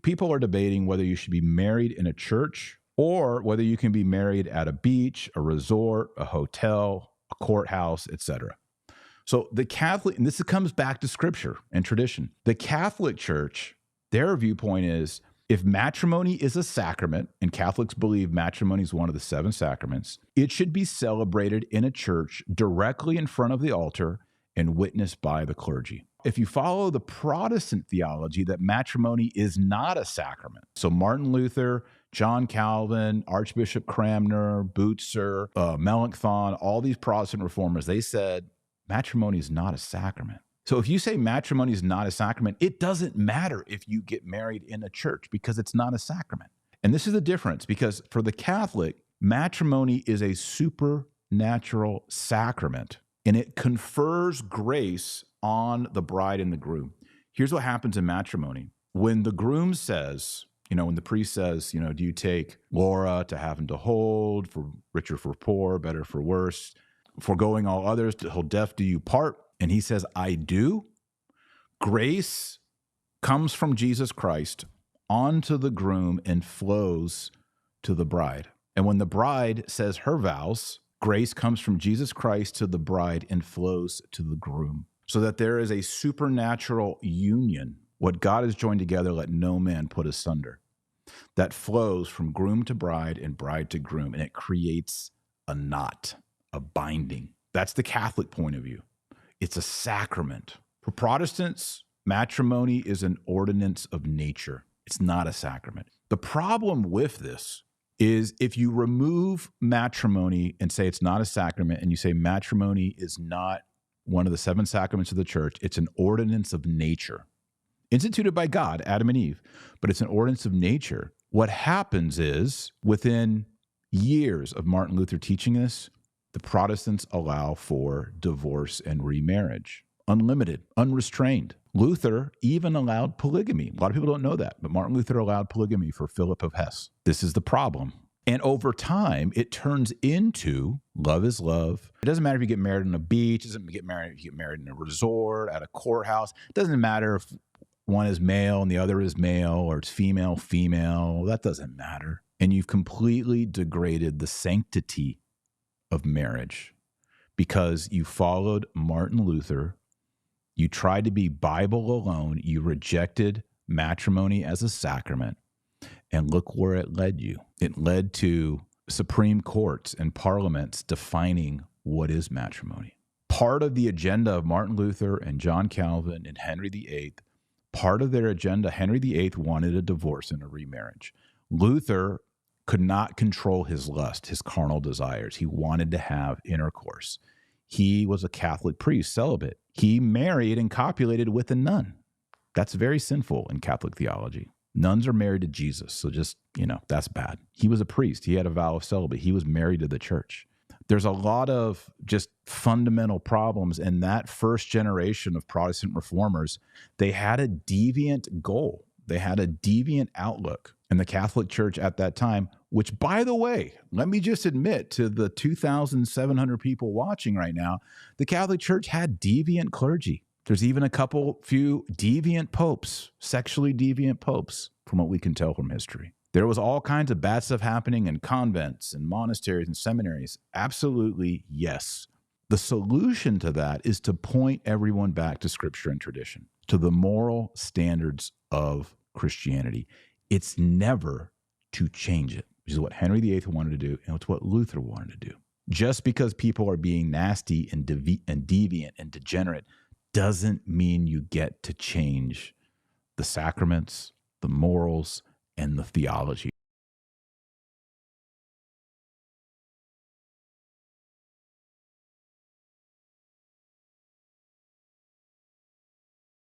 people are debating whether you should be married in a church or whether you can be married at a beach, a resort, a hotel, a courthouse, etc. So the Catholic, and this comes back to scripture and tradition, the Catholic Church, their viewpoint is if matrimony is a sacrament, and Catholics believe matrimony is one of the 7 sacraments, it should be celebrated in a church directly in front of the altar and witnessed by the clergy. If you follow the Protestant theology that matrimony is not a sacrament, so Martin Luther, John Calvin, Archbishop Cranmer, Butzer, Melanchthon, all these Protestant reformers, they said matrimony is not a sacrament. So if you say matrimony is not a sacrament, it doesn't matter if you get married in a church because it's not a sacrament. And this is the difference, because for the Catholic, matrimony is a supernatural sacrament and it confers grace on the bride and the groom. Here's what happens in matrimony. When the groom says, when the priest says, do you take Laura to have and to hold, for richer for poor, better for worse, foregoing all others, till death do you part? And he says, I do. Grace comes from Jesus Christ onto the groom and flows to the bride. And when the bride says her vows, grace comes from Jesus Christ to the bride and flows to the groom. So that there is a supernatural union. What God has joined together, let no man put asunder. That flows from groom to bride and bride to groom. And it creates a knot, a binding. That's the Catholic point of view. It's a sacrament. For Protestants, matrimony is an ordinance of nature. It's not a sacrament. The problem with this is if you remove matrimony and say it's not a sacrament, and you say matrimony is not one of the 7 sacraments of the church, it's an ordinance of nature, instituted by God, Adam and Eve, but it's an ordinance of nature. What happens is, within years of Martin Luther teaching this, the Protestants allow for divorce and remarriage, unlimited, unrestrained. Luther even allowed polygamy. A lot of people don't know that, but Martin Luther allowed polygamy for Philip of Hesse. This is the problem. And over time, it turns into love is love. It doesn't matter if you get married on a beach. It doesn't matter if you get married in a resort, at a courthouse. It doesn't matter if one is male and the other is male, or it's female, female. That doesn't matter. And you've completely degraded the sanctity of marriage because you followed Martin Luther. You tried to be Bible alone. You rejected matrimony as a sacrament. And look where it led you. It led to Supreme Courts and parliaments defining what is matrimony. Part of the agenda of Martin Luther and John Calvin and Henry VIII, part of their agenda, Henry VIII wanted a divorce and a remarriage. Luther could not control his lust, his carnal desires. He wanted to have intercourse. He was a Catholic priest, celibate. He married and copulated with a nun. That's very sinful in Catholic theology. Nuns are married to Jesus, so just, that's bad. He was a priest. He had a vow of celibacy. He was married to the church. There's a lot of just fundamental problems, and that first generation of Protestant reformers, they had a deviant goal. They had a deviant outlook. And the Catholic Church at that time, which, by the way, let me just admit to the 2,700 people watching right now, the Catholic Church had deviant clergy. There's even a few deviant popes, sexually deviant popes, from what we can tell from history. There was all kinds of bad stuff happening in convents and monasteries and seminaries. Absolutely, yes. The solution to that is to point everyone back to Scripture and tradition, to the moral standards of Christianity. It's never to change it, which is what Henry VIII wanted to do, and it's what Luther wanted to do. Just because people are being nasty and deviant and degenerate doesn't mean you get to change the sacraments, the morals, and the theology.